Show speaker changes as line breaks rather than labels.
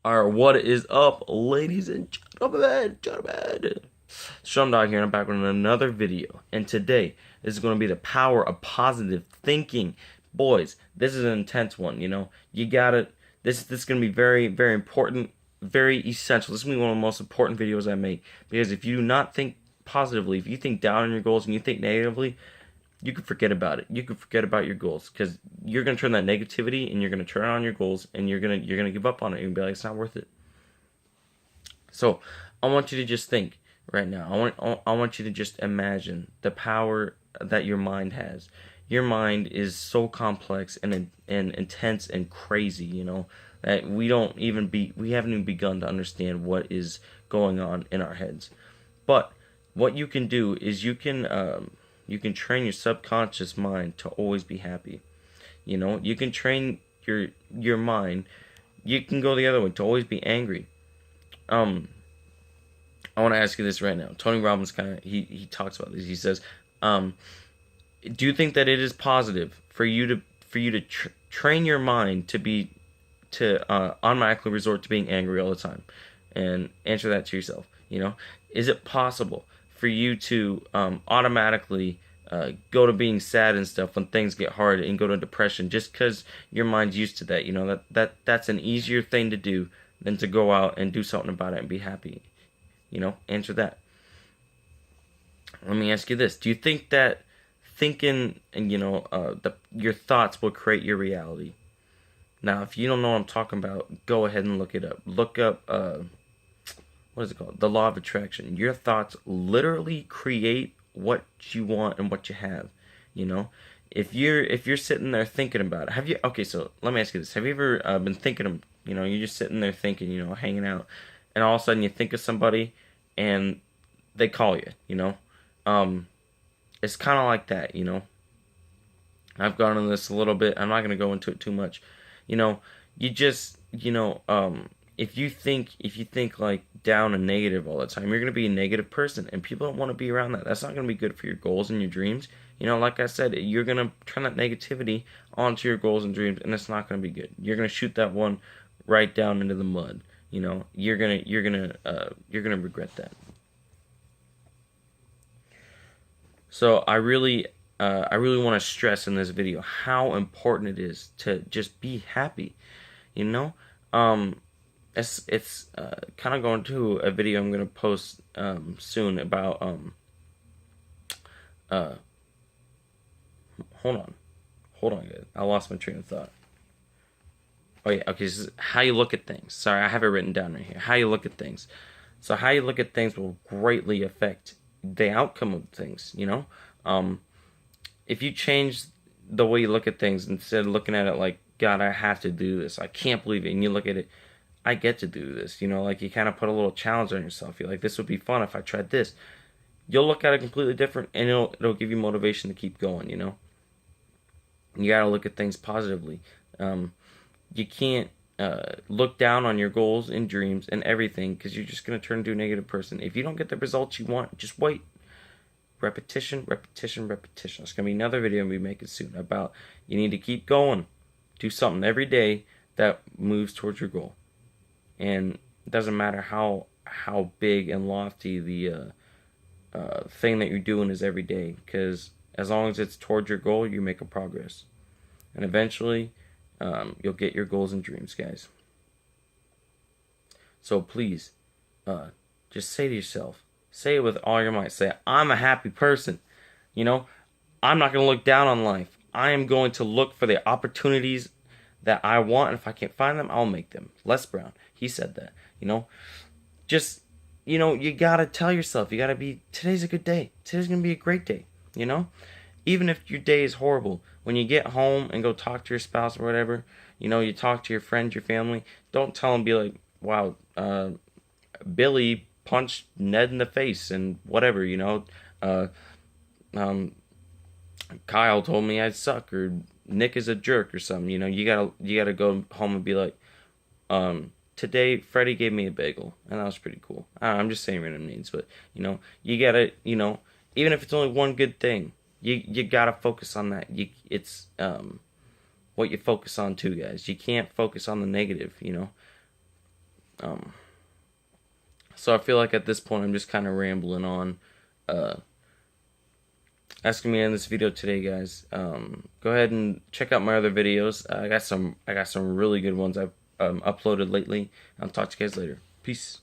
Alright, what is up, ladies and gentlemen? Shumdog here, and I'm back with another video. And today, this is going to be the power of positive thinking. Boys, this is an intense one, you know. You gotta, this is going to be very, very important, very essential. This is going to be one of the most important videos I make. Because if you do not think positively, if you think down on your goals and you think negatively, you can forget about it. You can forget about your goals because you're gonna turn that negativity and you're gonna turn on your goals and you're gonna give up on it. You're gonna be like, it's not worth it. So I want you to just think right now. I want you to just imagine the power that your mind has. Your mind is so complex and intense and crazy, you know, that we haven't even begun to understand what is going on in our heads. But what you can do is you can train your subconscious mind to always be happy. You know, you can train your mind. You can go the other way to always be angry. Um, I want to ask you this right now. Tony Robbins he talks about this. He says, do you think that it is positive for you to train your mind to automatically resort to being angry all the time? And answer that to yourself. You know, is it possible for you to automatically go to being sad and stuff when things get hard and go to depression just because your mind's used to that? You know, that's an easier thing to do than to go out and do something about it and be happy. You know, answer that. Let me ask you this: do you think that thinking and your thoughts will create your reality? Now, if you don't know what I'm talking about, go ahead and look it up. Look up what is it called? The law of attraction. Your thoughts literally create what you want and what you have. You know, if you're sitting there thinking about it, have you? Okay, so let me ask you this: have you ever been thinking of, you know, you're just sitting there thinking, you know, hanging out, and all of a sudden you think of somebody, and they call you. You know, it's kind of like that. You know, I've gone into this a little bit. I'm not gonna go into it too much. You know, you just, if you think like down and negative all the time, you're gonna be a negative person, and people don't want to be around that. That's not gonna be good for your goals and your dreams. You know, like I said, you're gonna turn that negativity onto your goals and dreams, and it's not gonna be good. You're gonna shoot that one right down into the mud. You know, you're gonna regret that. So I really want to stress in this video how important it is to just be happy. You know, it's kind of going to a video I'm gonna post soon about uh hold on guys, I lost my train of thought. Oh yeah, okay, this is how you look at things. Sorry, I have it written down right here. How you look at things. So how you look at things will greatly affect the outcome of things. You know, if you change the way you look at things instead of looking at it like, God, I have to do this, I can't believe it, and you look at it, I get to do this, you know, like you kind of put a little challenge on yourself. You're like, this would be fun if I tried this. You'll look at it completely different, and it'll give you motivation to keep going, you know. You gotta look at things positively. You can't look down on your goals and dreams and everything because you're just gonna turn into a negative person. If you don't get the results you want, just wait. Repetition, repetition, repetition. It's gonna be another video I'm gonna be making soon about you need to keep going. Do something every day that moves towards your goal. And it doesn't matter how big and lofty the thing that you're doing is every day, because as long as it's towards your goal, you're making progress, and eventually you'll get your goals and dreams, guys. So please, just say to yourself, say it with all your might. Say, I'm a happy person. You know, I'm not going to look down on life. I am going to look for the opportunities that I want, and if I can't find them, I'll make them. Les Brown, he said that. You know, just, you know, you gotta tell yourself, you gotta be, today's a good day. Today's gonna be a great day. You know, even if your day is horrible, when you get home and go talk to your spouse or whatever, you know, you talk to your friends, your family, don't tell them, be like, wow, Billy punched Ned in the face and whatever, you know, um, Kyle told me I suck, or Nick is a jerk or something. You know, you gotta go home and be like, today Freddie gave me a bagel, and that was pretty cool. I'm just saying random names, but you know, you gotta, you know, even if it's only one good thing, you gotta focus on that. It's what you focus on too, guys. You can't focus on the negative. You know, So I feel like at this point I'm just kind of rambling on. That's gonna be in this video today, guys. Go ahead and check out my other videos. I got some really good ones I've uploaded lately. I'll talk to you guys later. Peace.